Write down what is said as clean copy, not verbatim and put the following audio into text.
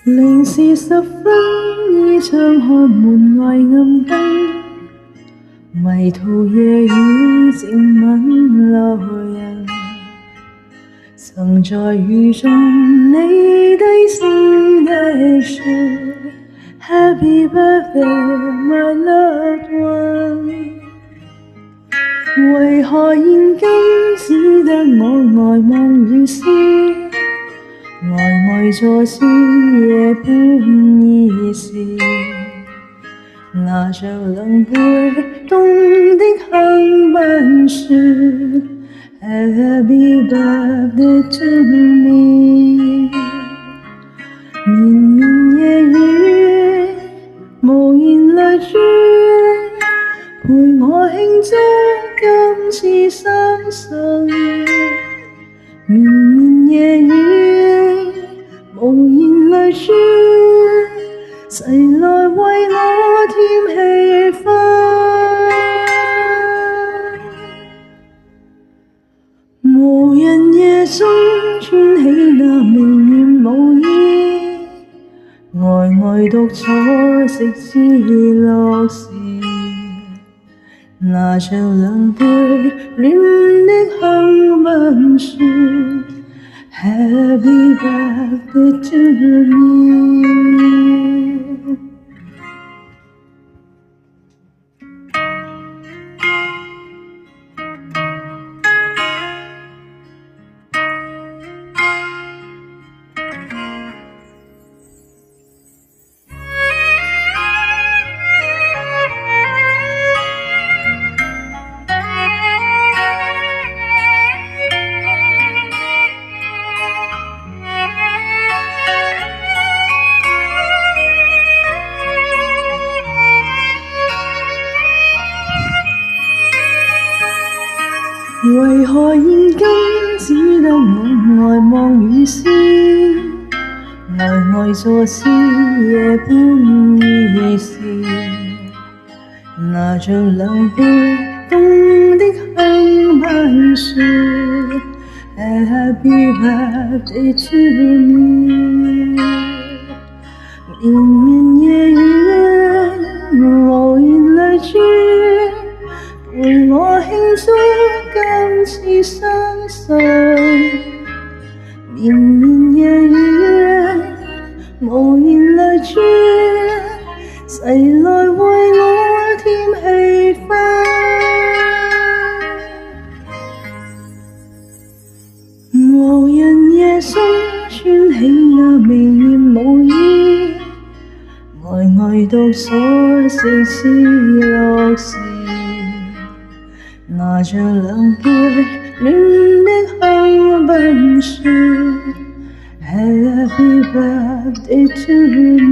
0時10分，倚窗看門外暗燈，迷途夜雨靜吻路人。曾在雨中你低聲地說 Happy birthday my loved one， 為何現今只得我呆望雨絲，呆坐思夜半兒時，拿着兩杯凍的香檳說 Happy birthday to me， 綿綿夜雨無言淚珠，陪我慶祝今次生辰。綿綿夜雨無言淚珠，齊來為我添氣氛。無人夜中穿起那明豔舞衣，呆獨坐直至落時，拿着兩杯暖的香檳說 Happy birthday to me。為何現今只得我呆望雨絲，呆坐思夜半兒時，拿着兩杯凍的香檳說 Happy birthday to me， 綿綿夜雨無言淚珠，陪我慶祝今次生辰。綿綿夜雨無言淚珠，齊來為我添氣氛。無人夜中穿起那明豔舞衣，呆獨坐直至落時，拿着兩杯暖的香檳說 Happy birthday to me。